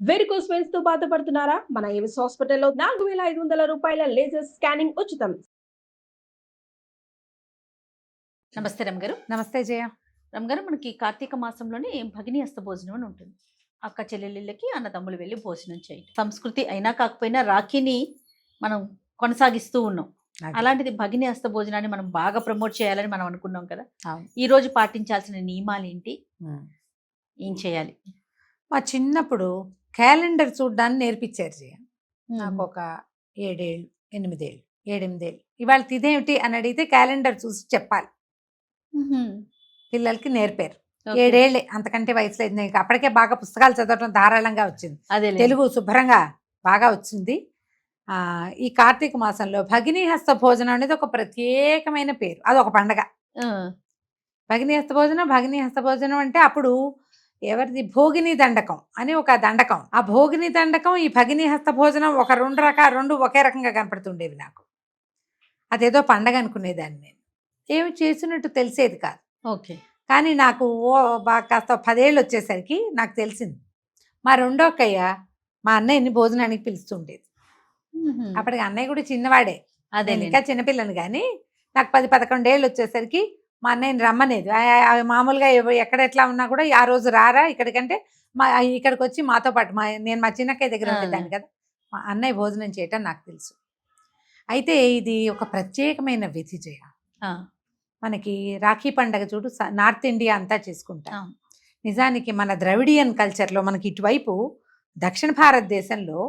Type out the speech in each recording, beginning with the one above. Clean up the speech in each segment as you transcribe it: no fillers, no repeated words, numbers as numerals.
Varicose veins తో బాధపడుతున్నారా? మన ఏవిస్ హాస్పిటల్లో 4500 రూపాయల లేజర్ స్కానింగ్ ఉచితం. నమస్తే రమగారు. నమస్తే జయ. రమగారు, మనకి కార్తీక మాసంలోనే భగిని హస్త భోజనం అని ఉంటుంది. అక్క చెల్లెళ్ళకి అన్నదమ్ములు వెళ్ళి భోజనం చేయటం సంస్కృతి అయినా కాకపోయినా రాఖీని మనం కొనసాగిస్తూ ఉన్నాం. అలాంటిది భగిని హస్త భోజనాన్ని మనం బాగా ప్రమోట్ చేయాలని మనం అనుకున్నాం కదా. ఈ రోజు పాటించాల్సిన నియమాలు ఏంటి, ఏం చేయాలి? మా చిన్నప్పుడు క్యాలెండర్ చూడ్డాన్ని నేర్పించారు జయ. నాకు ఒక 7 ఏళ్ళు 8 ఏళ్ళు 7 8 ఏళ్ళు. ఇవాళ ఇదేమిటి అని అడిగితే క్యాలెండర్ చూసి చెప్పాలి. పిల్లలకి నేర్పారు. 7 ఏళ్ళే, అంతకంటే వయసు లేదు. నేను అప్పటికే బాగా పుస్తకాలు చదవటం ధారాళంగా వచ్చింది. అదే తెలుగు శుభ్రంగా బాగా వచ్చింది. ఈ కార్తీక మాసంలో భగిని హస్త భోజనం అనేది ఒక ప్రత్యేకమైన పేరు. అదొక పండగ. భగిని హస్త భోజనం అంటే అప్పుడు ఎవరిది భోగిని దండకం అని ఒక దండకం. ఆ భోగిని దండకం, ఈ భగిని హస్త భోజనం ఒక రెండు ఒకే రకంగా కనపడుతుండేవి నాకు. అదేదో పండగ అనుకునేదాన్ని. నేను ఏమి చేసినట్టు తెలిసేది కాదు. ఓకే. కానీ నాకు బాగా కాస్త 10 ఏళ్ళు వచ్చేసరికి నాకు తెలిసింది. మా రెండో అక్కయ్య మా అన్నయ్యని భోజనానికి పిలుస్తుండేది. అప్పటికి అన్నయ్య కూడా చిన్నవాడే, అదే ఇంకా చిన్నపిల్లని. కానీ నాకు 10 11 ఏళ్ళు వచ్చేసరికి మా అన్నయ్యని రమ్మనేది. మామూలుగా ఎక్కడ ఎట్లా ఉన్నా కూడా ఆ రోజు రారా ఇక్కడికంటే ఇక్కడికి వచ్చి మాతో పాటు నేను మా చిన్నక్కయ్య దగ్గర ఉండేదాన్ని కదా. మా అన్నయ్య భోజనం చేయటం నాకు తెలుసు. అయితే ఇది ఒక ప్రత్యేకమైన విధి జయ. మనకి రాఖీ పండగ చూడు, నార్త్ ఇండియా అంతా చేసుకుంటాం. నిజానికి మన ద్రవిడియన్ కల్చర్లో మనకి ఇటువైపు దక్షిణ భారతదేశంలో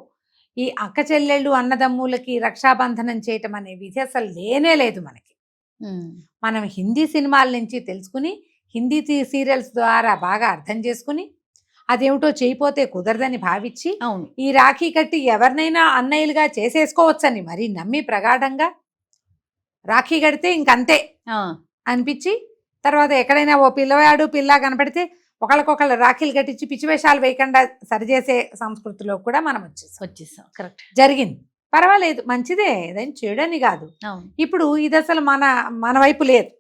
ఈ అక్క చెల్లెళ్ళు అన్నదమ్ములకి రక్షాబంధనం చేయటం అనే విధి అసలు లేనే లేదు మనకి. మనం హిందీ సినిమాల నుంచి తెలుసుకుని, హిందీ సీరియల్స్ ద్వారా బాగా అర్థం చేసుకుని, అదేమిటో చేయిపోతే కుదరదని భావించి ఈ రాఖీ కట్టి ఎవరినైనా అన్నయ్యలుగా చేసేసుకోవచ్చని మరి నమ్మి ప్రగాఢంగా రాఖీ కడితే ఇంకంతే అనిపించి, తర్వాత ఎక్కడైనా ఓ పిల్లవాడు పిల్ల కనపడితే ఒకళ్ళకొకళ్ళు రాఖీలు కట్టించి పిచ్చివేషాలు వేయకుండా సరిచేసే సంస్కృతిలో కూడా మనం వచ్చేసాం. కరెక్ట్, జరిగింది. పర్వాలేదు, మంచిదే, ఏదైనా చేయడని కాదు. ఇప్పుడు ఇది అసలు మన వైపు లేదు.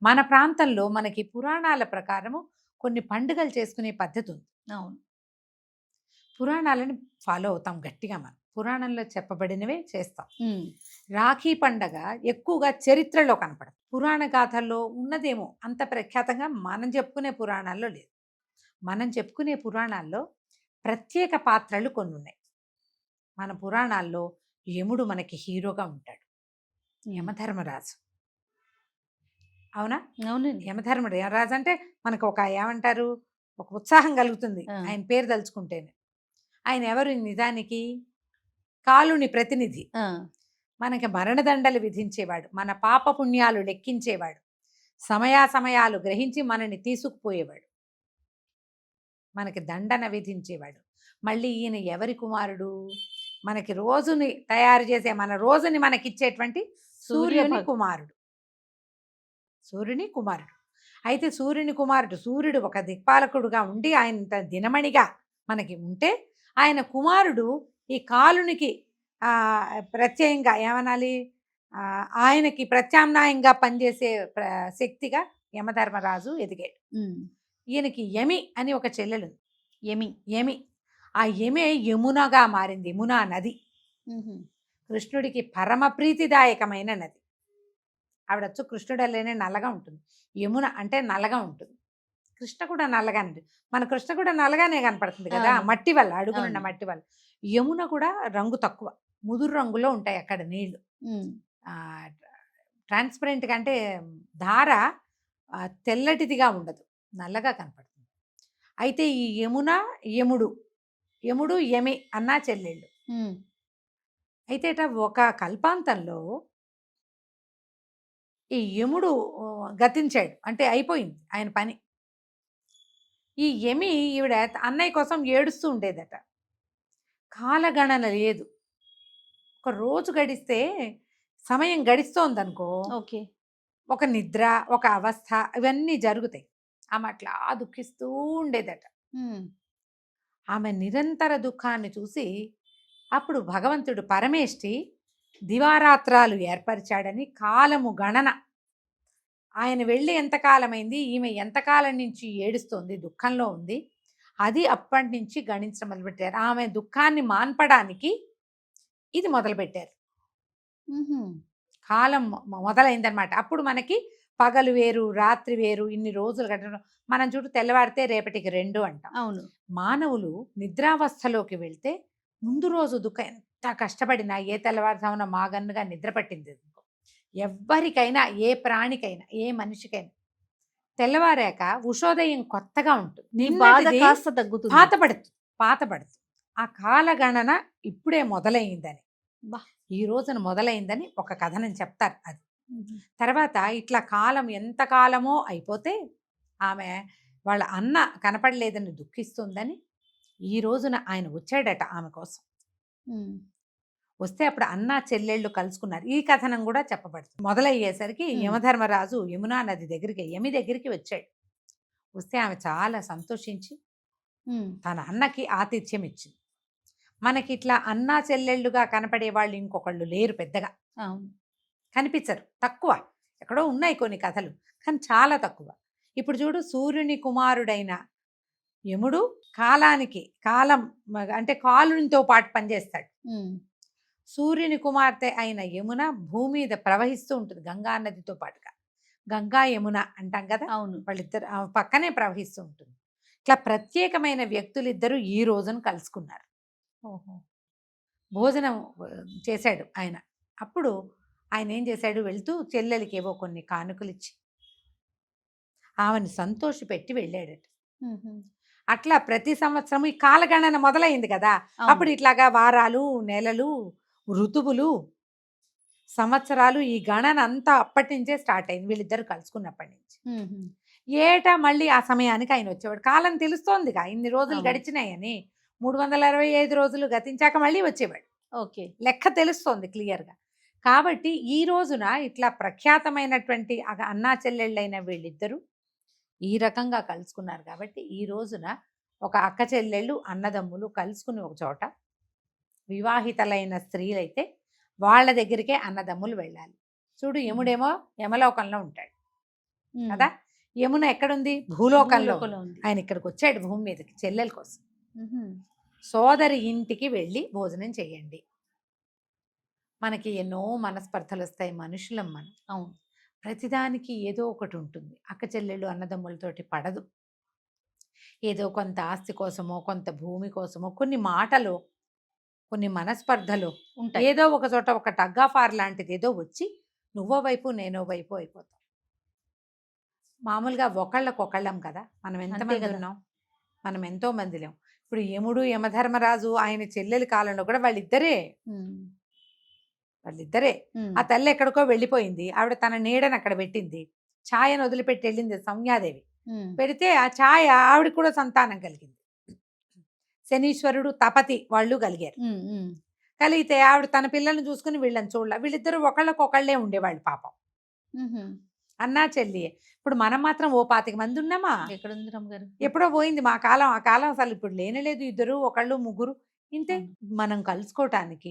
మన ప్రాంతంలో మనకి పురాణాల ప్రకారము కొన్ని పండుగలు చేసుకునే పద్ధతి ఉంది. అవును, పురాణాలను ఫాలో అవుతాం గట్టిగా. మనం పురాణంలో చెప్పబడినవే చేస్తాం. రాఖీ పండగ ఎక్కువగా చరిత్రలో కనపడదు. పురాణ గాథల్లో ఉన్నదేమో అంత ప్రఖ్యాతంగా మనం చెప్పుకునే పురాణాల్లో లేదు. మనం చెప్పుకునే పురాణాల్లో ప్రత్యేక పాత్రలు కొన్ని ఉన్నాయి. మన పురాణాల్లో యముడు మనకి హీరోగా ఉంటాడు, యమధర్మరాజు. అవునా? అవునండి. యమధర్మరాజు అంటే మనకు ఒక ఏమంటారు, ఒక ఉత్సాహం కలుగుతుంది ఆయన పేరు తలుచుకుంటేనే. ఆయన ఎవరు? నిజానికి కాలుని ప్రతినిధి. మనకి మరణదండలు విధించేవాడు, మన పాప పుణ్యాలు లెక్కించేవాడు, సమయాలు గ్రహించి మనని తీసుకుపోయేవాడు, మనకి దండన విధించేవాడు. మళ్ళీ ఈయన ఎవరి కుమారుడు? మనకి రోజుని తయారు చేసే, మన రోజుని మనకిచ్చేటువంటి సూర్యుని కుమారుడు. అయితే సూర్యుని కుమారుడు, సూర్యుడు ఒక దిక్పాలకుడుగా ఉండి ఆయన దినమణిగా మనకి ఉంటే, ఆయన కుమారుడు ఈ కాలునికి ప్రత్యయంగా ఏమనాలి, ఆయనకి ప్రత్యామ్నాయంగా పనిచేసే శక్తిగా యమధర్మరాజు ఎదిగాడు. ఈయనకి యమి అని ఒక చెల్లెలు. యమి ఆ యమే యమునగా మారింది. యమునా నది కృష్ణుడికి పరమ ప్రీతిదాయకమైన నది. ఆవిడొచ్చు కృష్ణుడు అల్లేనే నల్లగా ఉంటుంది. యమున అంటే నల్లగా ఉంటుంది. కృష్ణ కూడా నల్లగానే ఉంటుంది. మన కృష్ణ కూడా నల్లగానే కనపడుతుంది కదా, మట్టి వల్ల, అడుగునున్న మట్టి వల్ల. యమున కూడా రంగు తక్కువ, ముదురు రంగులో ఉంటాయి అక్కడ నీళ్లు. ట్రాన్స్పరెంట్గా అంటే ధార తెల్లటిదిగా ఉండదు, నల్లగా కనపడుతుంది. అయితే ఈ యముడు యమి అన్నా చెల్లెళ్ళు. అయితే ఒక కల్పాంతంలో ఈ యముడు గతించాడు, అంటే అయిపోయింది ఆయన పని. ఈ యమి ఈవిడ అన్నయ్య కోసం ఏడుస్తూ ఉండేదట. కాలగణన లేదు. ఒక రోజు గడిస్తే సమయం గడిస్తోందనుకో, ఓకే, ఒక నిద్ర, ఒక అవస్థ, ఇవన్నీ జరుగుతాయి. ఆమె అట్లా దుఃఖిస్తూ ఉండేదట. ఆమె నిరంతర దుఃఖాన్ని చూసి అప్పుడు భగవంతుడు పరమేష్టి దివారాత్రాలు ఏర్పరిచాడని కాలము గణన, ఆయన వెళ్ళి ఎంతకాలమైంది, ఈమె ఎంతకాలం నుంచి ఏడుస్తోంది, దుఃఖంలో ఉంది, అది అప్పటి నుంచి గణించడం మొదలుపెట్టారు. ఆమె దుఃఖాన్ని మాన్పడానికి ఇది మొదలుపెట్టారు. కాలం మొదలైందనమాట. అప్పుడు మనకి పగలు వేరు, రాత్రి వేరు, ఇన్ని రోజులు గడపడం. మనం చూడు తెల్లవారితే రేపటికి 2 అంటాం. అవును. మానవులు నిద్రావస్థలోకి వెళ్తే ముందు రోజు దుఃఖం ఎంత కష్టపడినా ఏ తెల్లవారుజామున మాగన్నుగా నిద్ర పట్టింది ఎవ్వరికైనా, ఏ ప్రాణికైనా, ఏ మనిషికైనా తెల్లవారాక ఉషోదయం కొత్తగా ఉంటుంది. నీ బాధ నిన్నటిది కాస్త తగ్గుతుంది. పాతపడుతుంది. ఆ కాలగణన ఇప్పుడే మొదలైందని, బా. ఈ రోజున మొదలైందని ఒక కథనం చెప్తారు. అది తర్వాత ఇట్లా కాలం ఎంత కాలమో అయిపోతే ఆమె వాళ్ళ అన్న కనపడలేదని దుఃఖిస్తుందని ఈ రోజున ఆయన వచ్చాడట ఆమె కోసం. వస్తే అప్పుడు అన్న చెల్లెళ్ళు కలుసుకున్నారు. ఈ కథనం కూడా చెప్పబడుతుంది. మొదలయ్యేసరికి యమధర్మరాజు యమునా నది దగ్గరికి, యమి దగ్గరికి వచ్చాడు. వస్తే ఆమె చాలా సంతోషించి తన అన్నకి ఆతిథ్యం ఇచ్చింది. మనకి ఇట్లా అన్నా చెల్లెళ్ళుగా కనపడే వాళ్ళు ఇంకొకళ్ళు లేరు పెద్దగా. కనిపించరు, తక్కువ. ఎక్కడో ఉన్నాయి కొన్ని కథలు, కానీ చాలా తక్కువ. ఇప్పుడు చూడు, సూర్యుని కుమారుడైన యముడు కాలం అంటే కాలునితో పాటు పనిచేస్తాడు. సూర్యుని కుమార్తె అయిన యమున భూమి మీద ప్రవహిస్తూ ఉంటుంది గంగా నదితో పాటుగా. గంగా యమున అంటాం కదా. అవును. వాళ్ళిద్దరు పక్కనే ప్రవహిస్తూ ఉంటుంది. ఇట్లా ప్రత్యేకమైన వ్యక్తులిద్దరూ ఈ రోజున కలుసుకున్నారు. భోజనం చేశాడు ఆయన. అప్పుడు ఆయన ఏం చేశాడు, వెళ్తూ చెల్లెలకి ఏవో కొన్ని కానుకలు ఇచ్చి ఆమెను సంతోషి పెట్టి వెళ్ళాడట. అట్లా ప్రతి సంవత్సరం ఈ కాలగణన మొదలైంది కదా. అప్పుడు ఇట్లాగా వారాలు, నెలలు, ఋతువులు, సంవత్సరాలు, ఈ గణన అంతా అప్పటి నుంచే స్టార్ట్ అయింది వీళ్ళిద్దరు కలుసుకున్నప్పటి నుంచి. ఏటా మళ్ళీ ఆ సమయానికి ఆయన వచ్చేవాడు. కాలం తెలుస్తోందిగా, ఇన్ని రోజులు గడిచినాయని. 365 రోజులు గతించాక మళ్ళీ వచ్చేవాడు. ఓకే, లెక్క తెలుస్తోంది క్లియర్గా. కాబట్టి ఈ రోజున ఇట్లా ప్రఖ్యాతమైనటువంటి అన్నా చెల్లెళ్ళైన వీళ్ళిద్దరూ ఈ రకంగా కలుసుకున్నారు. కాబట్టి ఈ రోజున ఒక అక్క చెల్లెళ్ళు, అన్నదమ్ములు కలుసుకుని ఒక చోట, వివాహితలైన స్త్రీలైతే వాళ్ళ దగ్గరికే అన్నదమ్ములు వెళ్ళాలి. చూడు, యముడేమో యమలోకంలో ఉంటాడు కదా, యమున ఎక్కడుంది, భూలోకంలో ఉంది. ఆయన ఇక్కడికి వచ్చాడు భూమి మీదకి చెల్లెల కోసం. సోదరి ఇంటికి వెళ్ళి భోజనం చేయండి. మనకి ఎన్నో మనస్పర్ధలు వస్తాయి, మనుషులం మనం. అవును, ప్రతిదానికి ఏదో ఒకటి ఉంటుంది. అక్క చెల్లెళ్ళు అన్నదమ్ములతోటి పడదు. ఏదో కొంత ఆస్తి కోసమో, కొంత భూమి కోసమో, కొన్ని మాటలు, కొన్ని మనస్పర్ధలు ఉంటాయి. ఏదో ఒక చోట ఒక టగ్ ఆఫ్ వార్ లాంటిది ఏదో వచ్చి నువ్వో వైపు నేనో వైపు అయిపోతాం. మామూలుగా ఒకళ్ళకొకళ్ళం కదా. మనం ఎంతమంది ఉన్నాం, మనం ఎంతో మంది లేం. ఇప్పుడు యముడు, యమధర్మరాజు, ఆయన చెల్లెలి కాలంలో కూడా వాళ్ళిద్దరే. ఆ తల్లి ఎక్కడికో వెళ్ళిపోయింది. ఆవిడ తన నీడని అక్కడ పెట్టింది. ఛాయను వదిలిపెట్టి వెళ్ళింది సౌమ్యాదేవి. పెడితే ఆ ఛాయ ఆవిడ కూడా సంతానం కలిగింది. శనీశ్వరుడు, తపతి వాళ్ళు కలిగారు. కలిగితే ఆవిడ తన పిల్లల్ని చూసుకుని వీళ్ళని చూడాల. వీళ్ళిద్దరూ ఒకళ్ళకొకళ్ళే ఉండేవాళ్ళు పాపం, అన్నా చెల్లి. ఇప్పుడు మనం మాత్రం 25 మంది ఉన్నామా? ఎప్పుడో పోయింది మా కాలం. ఆ కాలం అసలు ఇప్పుడు లేనలేదు. ఇద్దరు, ఒకళ్ళు, ముగ్గురు, ఇంతే. మనం కలుసుకోవటానికి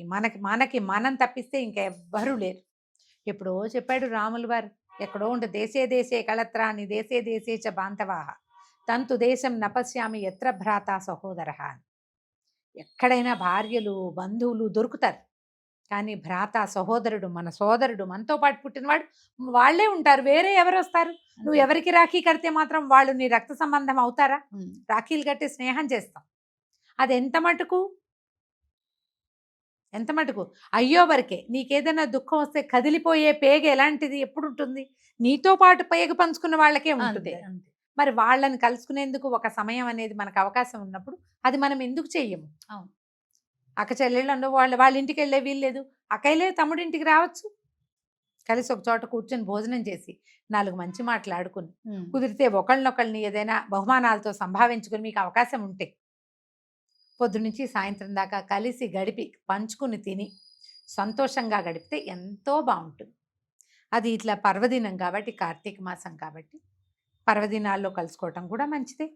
మనకి మనం తప్పిస్తే ఇంకెవ్వరూ లేరు. ఎప్పుడో చెప్పాడు రాములు వారు, ఎక్కడో ఉంటే దేశే దేశే కళత్రాన్ని దేశే దేశే చ బాంధవాహ తంతు దేశం నపశ్యామి ఎత్ర భ్రాత సహోదర. ఎక్కడైనా భార్యలు, బంధువులు దొరుకుతారు, కానీ భ్రాత, సహోదరుడు, మన సోదరుడు, మనతో పాటు పుట్టినవాడు వాళ్ళే ఉంటారు. వేరే ఎవరు వస్తారు? నువ్వు ఎవరికి రాఖీ కడితే మాత్రం వాళ్ళు నీ రక్త సంబంధం అవుతారా? రాఖీలు కట్టి స్నేహం చేస్తాం. అది ఎంత మటుకు అయ్యో వరకే. నీకేదైనా దుఃఖం వస్తే కదిలిపోయే పేగ ఎలాంటిది ఎప్పుడు ఉంటుంది? నీతో పాటు పేగ పంచుకున్న వాళ్ళకే ఉంటుంది. మరి వాళ్ళని కలుసుకునేందుకు ఒక సమయం అనేది మనకు అవకాశం ఉన్నప్పుడు అది మనం ఎందుకు చెయ్యము? అక్క చెల్లెళ్ళు వాళ్ళ ఇంటికి వెళ్ళే వీల్లేదు, అక్కయ్యలే తమ్ముడింటికి రావచ్చు. కలిసి ఒక చోట కూర్చొని భోజనం చేసి 4 మంచి మాటలు ఆడుకుని, కుదిరితే ఒకళ్ళనొకళ్ళని ఏదైనా బహుమానాలతో సంభావించుకుని మీకు అవకాశం ఉంటే పొద్దునుంచి సాయంత్రం దాకా కలిసి గడిపి పంచుకుని తిని సంతోషంగా గడిపితే ఎంతో బాగుంటుంది. అది ఇట్లా పర్వదినం కాబట్టి, కార్తీక మాసం కాబట్టి పర్వదినాల్లో కలుసుకోవటం కూడా మంచిదే.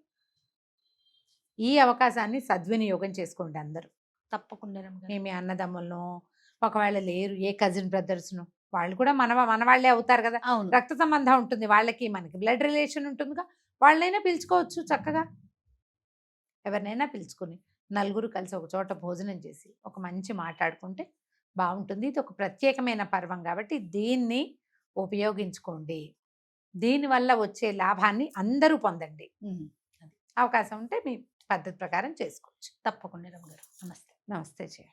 ఈ అవకాశాన్ని సద్వినియోగం చేసుకోండి అందరూ. తప్పకుండా మీ అన్నదమ్ములను, ఒకవేళ లేరు ఏ కజిన్ బ్రదర్స్ను, వాళ్ళు కూడా మన వాళ్ళే అవుతారు కదా. రక్త సంబంధం ఉంటుంది వాళ్ళకి, మనకి బ్లడ్ రిలేషన్ ఉంటుందిగా. వాళ్ళైనా పిలుచుకోవచ్చు చక్కగా. ఎవరినైనా పిలుచుకుని నలుగురు కలిసి ఒక చోట భోజనం చేసి ఒక మంచి మాట్లాడుకుంటే బాగుంటుంది. ఇది ఒక ప్రత్యేకమైన పర్వం కాబట్టి దీన్ని ఉపయోగించుకోండి. దీనివల్ల వచ్చే లాభాన్ని అందరూ పొందండి. అవకాశం ఉంటే మీ పద్ధతి ప్రకారం చేసుకోవచ్చు. తప్పకుండా రమ్మగారు. నమస్తే. నమస్తే జయ.